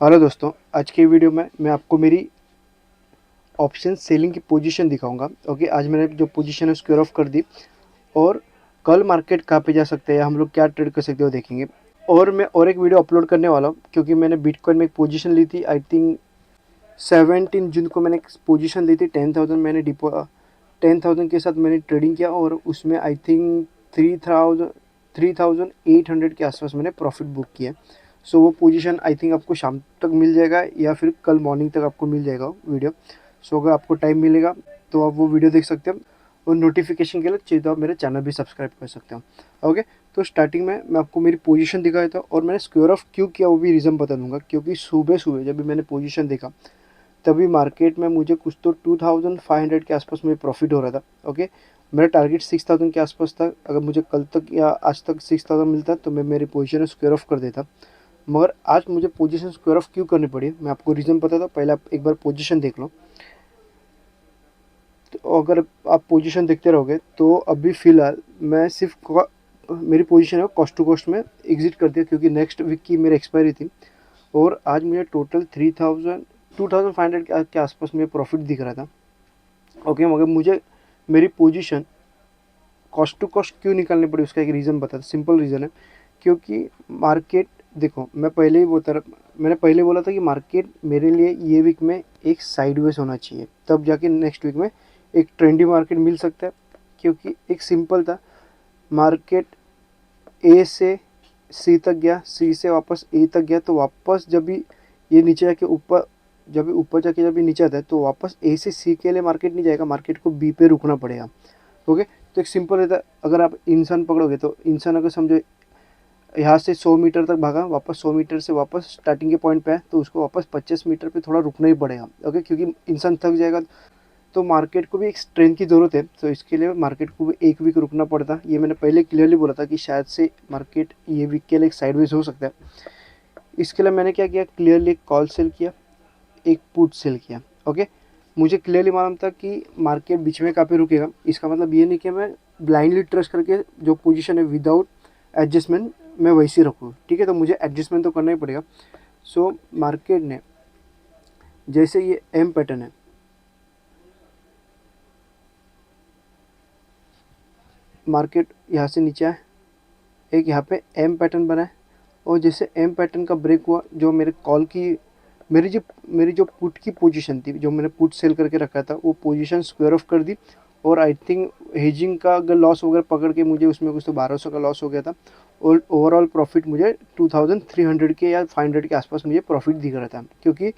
Hello दोस्तों, आज की वीडियो में मैं आपको मेरी ऑप्शन सेलिंग की पोजीशन दिखाऊंगा। ओके, आज मैंने जो पोजीशन है स्क्वायर ऑफ कर दी और कल मार्केट कहाँ पे जा सकते हैं, हम लोग क्या ट्रेड कर सकते हो देखेंगे। और मैं और एक वीडियो अपलोड करने वाला हूँ क्योंकि मैंने बिटकॉइन में एक पोजीशन ली थी। आई थिंक 17 जून को मैंने एक पोजीशन ली थी 10,000। मैंने 10,000 के साथ मैंने ट्रेडिंग किया और उसमें आई थिंक 3,800 के आसपास मैंने प्रॉफिट बुक किया। सो वो पोजीशन आई थिंक आपको शाम तक मिल जाएगा या फिर कल मॉर्निंग तक आपको मिल जाएगा वो वीडियो। सो अगर आपको टाइम मिलेगा तो आप वो वीडियो देख सकते हो और नोटिफिकेशन के लिए चाहिए तो आप मेरे चैनल भी सब्सक्राइब कर सकते हो। ओके, तो स्टार्टिंग में मैं आपको मेरी पोजीशन दिखाया था और मैंने स्क्वायर ऑफ क्यों किया वो भी रीज़न बता दूंगा। क्योंकि सुबह सुबह जब भी मैंने पोजीशन देखा तभी मार्केट में मुझे कुछ तो 2,500 के आसपास मुझे प्रॉफिट हो रहा था। ओके, मेरा टारगेट 6,000 के आसपास था। अगर मुझे कल तक या आज तक 6,000 मिलता तो मैं मेरी पोजीशन स्क्वायर ऑफ कर देता। मगर आज मुझे पोजीशन स्क्वायर ऑफ क्यों करनी पड़ी, मैं आपको रीज़न पता था। पहले आप एक बार पोजीशन देख लो। तो अगर आप पोजीशन देखते रहोगे तो अभी फ़िलहाल मैं सिर्फ मेरी पोजीशन है कॉस्ट टू कॉस्ट में एग्जिट कर दिया क्योंकि नेक्स्ट वीक की मेरी एक्सपायरी थी। और आज मुझे टोटल 2,500 के आसपास मुझे प्रॉफिट दिख रहा था। ओके, मगर मुझे मेरी पोजीशन कॉस्ट टू कॉस्ट क्यों निकालनी पड़ी उसका एक रीज़न बता। सिंपल रीज़न है, क्योंकि मार्केट देखो, मैंने पहले बोला था कि मार्केट मेरे लिए ये वीक में एक साइडवेज होना चाहिए, तब जाके नेक्स्ट वीक में एक ट्रेंडी मार्केट मिल सकता है। क्योंकि एक सिंपल था, मार्केट ए से सी तक गया, सी से वापस ए तक गया, तो वापस जब भी ये नीचे जाके ऊपर जब भी ऊपर जाके जब भी नीचे आता है तो वापस ए से सी के लिए मार्केट नहीं जाएगा, मार्केट को बी पे रुकना पड़ेगा। ओके, तो एक सिंपल रहता है। अगर आप इंसान पकड़ोगे तो इंसान अगर समझो यहाँ से 100 मीटर तक भागा, वापस 100 मीटर से वापस स्टार्टिंग के पॉइंट पे है तो उसको वापस 25 मीटर पे थोड़ा रुकना ही पड़ेगा। ओके, क्योंकि इंसान थक जाएगा। तो मार्केट को भी एक स्ट्रेंथ की ज़रूरत है, तो इसके लिए मार्केट को भी एक वीक रुकना पड़ता। ये मैंने पहले क्लियरली बोला था कि शायद से मार्केट ये वीक के लिए एक साइडवेज हो सकता है। इसके लिए मैंने क्या किया, क्लियरली एक कॉल सेल किया, एक पुट सेल किया। ओके, मुझे क्लियरली मालूम था कि मार्केट बीच में कहाँ पे रुकेगा। इसका मतलब ये नहीं कि मैं ब्लाइंडली ट्रस्ट करके जो पोजीशन है विदाउट एडजस्टमेंट मैं वैसे ही रखूँ। ठीक है, तो मुझे एडजस्टमेंट तो करना ही पड़ेगा। सो मार्केट ने जैसे ये एम पैटर्न है, मार्केट यहाँ से नीचे है, एक यहाँ पे एम पैटर्न बना है और जैसे एम पैटर्न का ब्रेक हुआ, जो मेरे कॉल की मेरी जो पुट की पोजीशन थी, जो मैंने पुट सेल करके रखा था, वो पोजीशन स्क्वायर ऑफ कर दी। और आई थिंक हेजिंग का अगर लॉस वगैरह पकड़ के मुझे उसमें कुछ तो 1,200 का लॉस हो गया था। और ओवरऑल प्रॉफिट मुझे 2,300 के या 500 के आसपास मुझे प्रॉफिट दिख रहा था, क्योंकि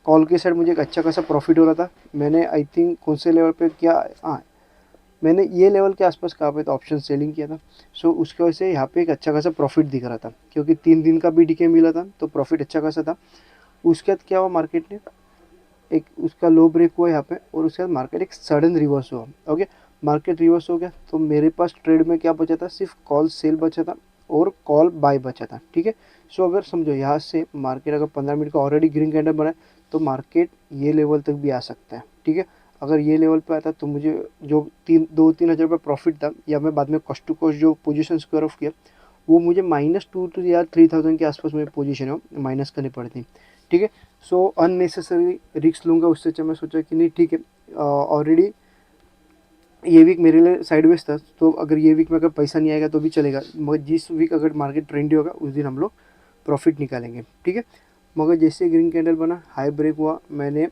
कॉल के साइड मुझे एक अच्छा खासा प्रॉफिट हो रहा था। मैंने आई थिंक कौन से लेवल पे किया, हाँ, मैंने ये लेवल के आसपास कहाँ पे तो ऑप्शन सेलिंग किया था। सो उसकी वजह से यहाँ पे एक अच्छा खासा प्रॉफिट दिख रहा था, क्योंकि 3 दिन का भी डीके मिला था तो प्रॉफिट अच्छा खासा था। उसके बाद क्या हुआ, मार्केट ने एक उसका लो ब्रेक हुआ यहाँ पे और उसके बाद मार्केट एक सडन रिवर्स हुआ। ओके, मार्केट रिवर्स हो गया तो मेरे पास ट्रेड में क्या बचा था, सिर्फ कॉल सेल बचा था और कॉल बाय बचा था। ठीक है, सो अगर समझो यहाँ से मार्केट अगर 15 मिनट का ऑलरेडी ग्रीन कैंडल बना है तो मार्केट ये लेवल तक भी आ सकता है। ठीक है, अगर ये लेवल पे आता तो मुझे जो 3,000 रुपये प्रॉफिट था, या मैं बाद में कॉस्ट टू कॉस्ट जो पोजीशन स्क्वायर ऑफ किया, वो मुझे -2 या 3,000 के आसपास मेरी पोजीशन है माइनस करनी पड़ती। ठीक है, सो अननेसेसरी रिस्क लूँगा, उससे अच्छा मैं सोचा कि नहीं ठीक है, ऑलरेडी ये वीक मेरे लिए साइडवेज था, तो अगर ये वीक में अगर पैसा नहीं आएगा तो भी चलेगा, मगर जिस वीक अगर मार्केट ट्रेंडी होगा उस दिन हम लोग प्रॉफिट निकालेंगे। ठीक है, मगर जैसे ग्रीन कैंडल बना, हाई ब्रेक हुआ, मैंने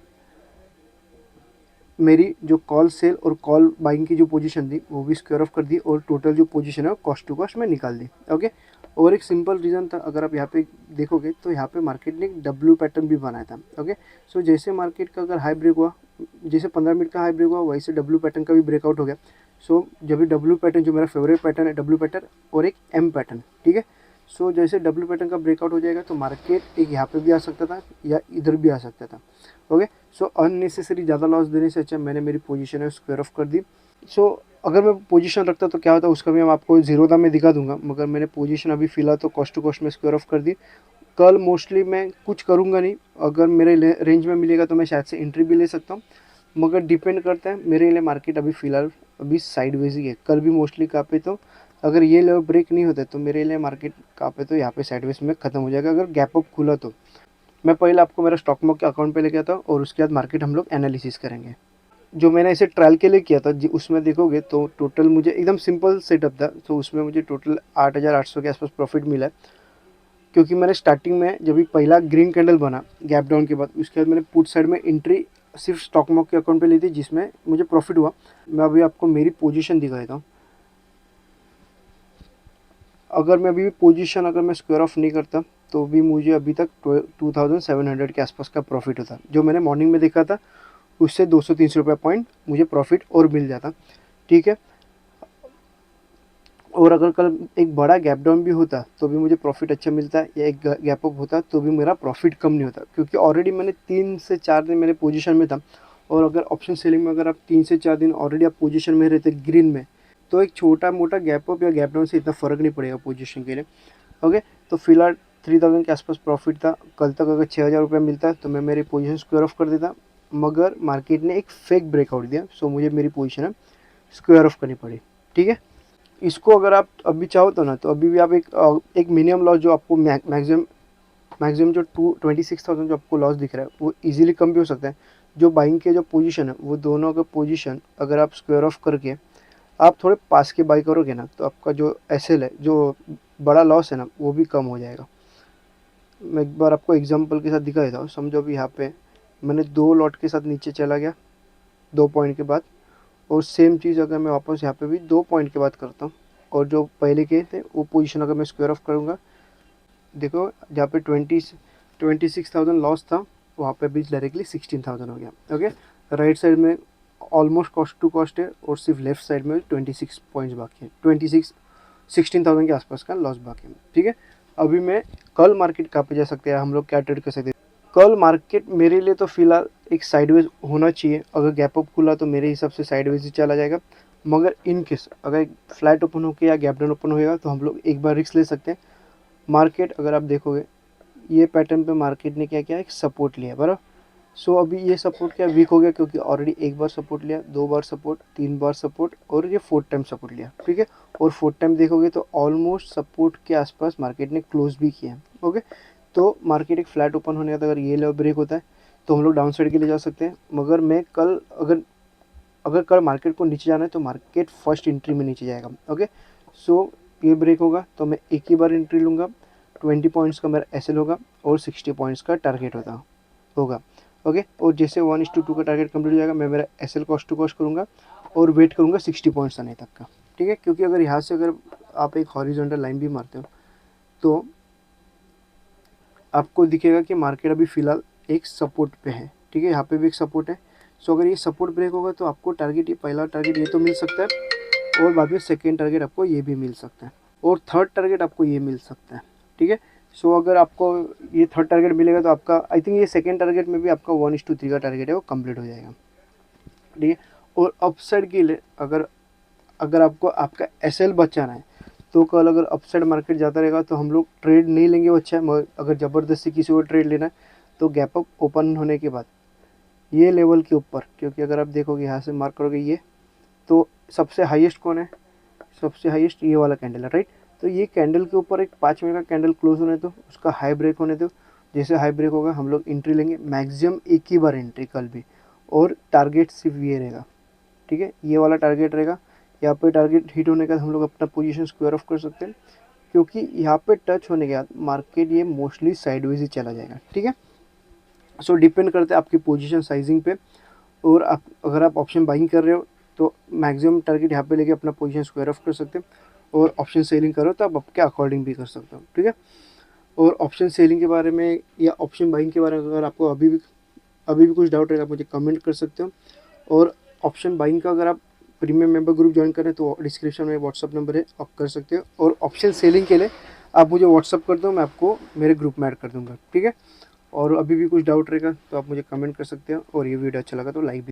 मेरी जो कॉल सेल और कॉल बाइंग की जो पोजीशन थी वो भी स्क्वायर ऑफ कर दी और टोटल जो पोजीशन है कॉस्ट टू कॉस्ट में निकाल दी। ओके, और एक सिंपल रीज़न था, अगर आप यहाँ पे देखोगे तो यहाँ पे मार्केट ने एक डब्ल्यू पैटर्न भी बनाया था। ओके, सो जैसे मार्केट का अगर हाई ब्रेक हुआ, जैसे 15 मिनट का हाई ब्रेक हुआ, वैसे डब्ल्यू पैटर्न का भी ब्रेकआउट हो गया। सो जब भी डब्ल्यू पैटर्न, जो मेरा फेवरेट पैटर्न है डब्ल्यू पैटर्न और एक एम पैटर्न, ठीक है, सो जैसे डब्ल्यू पैटर्न का ब्रेकआउट हो जाएगा तो मार्केट एक यहाँ पे भी आ सकता था या इधर भी आ सकता था। ओके, सो अननेसेसरी ज़्यादा लॉस देने से अच्छा मैंने मेरी पोजीशन है स्क्वायर ऑफ कर दी। सो अगर मैं पोजीशन रखता तो क्या होता उसका भी मैं आपको जीरो दाम में दिखा दूंगा, मगर मैंने पोजीशन अभी फिलहाल तो कॉस्ट टू कॉस्ट में स्क्वायर ऑफ कर दी। कल मोस्टली मैं कुछ करूँगा नहीं, अगर मेरे रेंज में मिलेगा तो मैं शायद से एंट्री भी ले सकता हूँ, मगर डिपेंड करता है। मेरे लिए मार्केट अभी फ़िलहाल अभी साइडवेज ही है, कल भी मोस्टली कहाँ पे तो अगर ये लेवल ब्रेक नहीं होता तो मेरे लिए मार्केट कहाँ पे तो यहाँ पे साइडवेज में ख़त्म हो जाएगा, अगर गैप अप खुला तो। मैं पहले आपको मेरा स्टॉक मार्केट के अकाउंट पे लेके आता हूँ और उसके बाद मार्केट हम लोग एनालिसिस करेंगे। जो मैंने इसे ट्रायल के लिए किया था उसमें देखोगे तो टोटल मुझे एकदम सिंपल सेटअप था, तो उसमें मुझे टोटल 8,800 के आसपास प्रॉफिट मिला है। क्योंकि मैंने स्टार्टिंग में जब भी पहला ग्रीन कैंडल बना गैप डाउन के बाद, उसके बाद मैंने पुट साइड में एंट्री सिर्फ स्टॉक मार्केट के अकाउंट पे ली थी, जिसमें मुझे प्रॉफिट हुआ। मैं अभी आपको मेरी पोजीशन दिखा देता हूँ। अगर मैं अभी पोजीशन अगर मैं स्क्वायर ऑफ नहीं करता तो भी मुझे अभी तक 2700 के आसपास का प्रॉफिट होता। जो मैंने मॉर्निंग में देखा था उससे 200-300 रुपये पॉइंट मुझे प्रॉफिट और मिल जाता। ठीक है। और अगर कल एक बड़ा गैप डाउन भी होता तो भी मुझे प्रॉफिट अच्छा मिलता, या एक गैप अप होता तो भी मेरा प्रॉफिट कम नहीं होता, क्योंकि ऑलरेडी मैंने 3 से 4 दिन मेरे पोजीशन में था। और अगर ऑप्शन सेलिंग में अगर आप 3 से 4 दिन ऑलरेडी आप पोजीशन में रहते ग्रीन में, तो एक छोटा मोटा गैप अप या गैप डाउन से इतना फ़र्क नहीं पड़ेगा पोजीशन के लिए। ओके। तो फिलहाल 3000 के आसपास प्रॉफिट था। कल तक अगर 6000 रुपये मिलता तो मैं मेरी पोजीशन स्क्वायर ऑफ कर देता, मगर मार्केट ने एक फेक ब्रेकआउट दिया, सो मुझे मेरी पोजीशन स्क्वायर ऑफ करनी पड़ी। ठीक है। इसको अगर आप अभी चाहो तो ना, तो अभी भी आप एक मिनिमम लॉस जो आपको मैक्सिमम जो 26,000 जो आपको लॉस दिख रहा है वो इजीली कम भी हो सकता है। जो बाइंग के जो पोजीशन है वो दोनों का पोजीशन अगर आप स्क्वायर ऑफ करके आप थोड़े पास के बाई करोगे ना, तो आपका जो एसएल है, जो बड़ा लॉस है ना, वो भी कम हो जाएगा। मैं एक बार आपको एग्जांपल के साथ दिखा देता हूँ। समझो अभी यहाँ पे मैंने 2 लॉट के साथ नीचे चला गया 2 पॉइंट के बाद, और सेम चीज़ अगर मैं वापस यहाँ पे भी 2 पॉइंट के बाद करता हूँ, और जो पहले के थे वो पोजीशन अगर मैं स्क्वायर ऑफ करूँगा, देखो जहाँ पे 26,000 लॉस था, वहाँ पे भी डायरेक्टली 16,000 हो गया। ओके। राइट साइड में ऑलमोस्ट कॉस्ट टू कॉस्ट है, और सिर्फ लेफ्ट साइड में 26 पॉइंट्स बाकी है, 16,000 के आसपास का लॉस बाकी है। ठीक है। अभी मैं कल मार्केट कहाँ पे जा सकते हैं, हम लोग क्या ट्रेड कर सकते हैं। कल मार्केट मेरे लिए तो फिलहाल एक साइडवेज होना चाहिए। अगर गैप अप खुला तो मेरे हिसाब से साइडवेज ही चला जाएगा, मगर इन केस अगर फ्लैट ओपन होकर या गैप डाउन ओपन होएगा तो हम लोग एक बार रिस्क ले सकते हैं। मार्केट अगर आप देखोगे ये पैटर्न पे मार्केट ने क्या किया, एक सपोर्ट लिया बराबर। सो अभी ये सपोर्ट क्या वीक हो गया, क्योंकि ऑलरेडी एक बार सपोर्ट लिया, 2 बार सपोर्ट, 3 बार सपोर्ट, और ये 4th टाइम सपोर्ट लिया। ठीक है। और 4th टाइम देखोगे तो ऑलमोस्ट सपोर्ट के आसपास मार्केट ने क्लोज भी किया है। ओके। तो मार्केट एक फ्लैट ओपन होने का, अगर ये लेवल ब्रेक होता है तो हम लोग डाउन साइड के लिए जा सकते हैं। मगर मैं कल अगर कल मार्केट को नीचे जाना है तो मार्केट फर्स्ट एंट्री में नीचे जाएगा। ओके। सो ये ब्रेक होगा तो मैं एक ही बार एंट्री लूँगा, 20 पॉइंट्स का मेरा एसएल होगा और 60 पॉइंट्स का टारगेट होगा। ओके। और जैसे 1:2 का टारगेट कंप्लीट हो जाएगा, मैं मेरा एसएल कॉस्ट टू कॉस्ट करूँगा और वेट करूँगा 60 पॉइंट्स आने तक का। ठीक है। क्योंकि अगर यहाँ से अगर आप एक हॉरिजॉन्टल लाइन भी मारते हो तो आपको दिखेगा कि मार्केट अभी फ़िलहाल एक सपोर्ट पे है। ठीक है। यहाँ पे भी एक सपोर्ट है। सो अगर ये सपोर्ट ब्रेक होगा तो आपको टारगेट, ये पहला टारगेट ये तो मिल सकता है, और बाद में सेकेंड टारगेट आपको ये भी मिल सकता है, और थर्ड टारगेट आपको ये मिल सकता है। ठीक है। सो अगर आपको ये थर्ड टारगेट मिलेगा तो आपका आई थिंक ये सेकेंड टारगेट में भी आपका 1:3 का टारगेट है वो कंप्लीट हो जाएगा। ठीक है। और अपसाइड के लिए अगर अगर आपको आपका एसएल बचाना है तो कल अगर अपसाइड मार्केट जाता रहेगा तो हम लोग ट्रेड नहीं लेंगे, वो अच्छा है। मगर अगर ज़बरदस्ती किसी को ट्रेड लेना है तो गैप अप ओपन होने के बाद ये लेवल के ऊपर, क्योंकि अगर आप देखोगे यहाँ से मार्क करोगे ये, तो सबसे हाईएस्ट कौन है, सबसे हाईएस्ट ये वाला कैंडल है, राइट। तो ये कैंडल के ऊपर एक 5 मिनट का कैंडल क्लोज होने दो, उसका हाई ब्रेक होने दो। जैसे हाई ब्रेक होगा हम लोग एंट्री लेंगे, मैक्सिमम एक ही बार एंट्री कल भी, और टारगेट सिर्फ ये रहेगा। ठीक है। ये वाला टारगेट रहेगा। यहाँ पे टारगेट हिट होने के बाद हम लोग अपना पोजीशन स्क्वायर ऑफ कर सकते हैं, क्योंकि यहाँ पे टच होने के बाद मार्केट ये मोस्टली साइडवेज ही चला जाएगा। ठीक है। सो डिपेंड करता है आपकी पोजीशन साइजिंग पे, और आप अगर आप ऑप्शन बाइंग कर रहे हो तो मैक्सिमम टारगेट यहाँ पे लेके अपना पोजीशन स्क्वायर ऑफ कर सकते हैं, और ऑप्शन सेलिंग करो तो आप आपके अकॉर्डिंग भी कर सकते हो। ठीक है। और ऑप्शन सेलिंग के बारे में या ऑप्शन बाइंग के बारे में अगर आपको अभी भी कुछ डाउट रहेगा, आप मुझे कमेंट कर सकते हो। और ऑप्शन बाइंग का अगर आप प्रीमियम मेंबर ग्रुप ज्वाइन करें तो डिस्क्रिप्शन में व्हाट्सअप नंबर है, आप कर सकते हो। और ऑप्शन सेलिंग के लिए आप मुझे व्हाट्सअप कर दो, मैं आपको मेरे ग्रुप में ऐड कर दूँगा। ठीक है। और अभी भी कुछ डाउट रहेगा तो आप मुझे कमेंट कर सकते हो, और ये वीडियो अच्छा लगा तो लाइक भी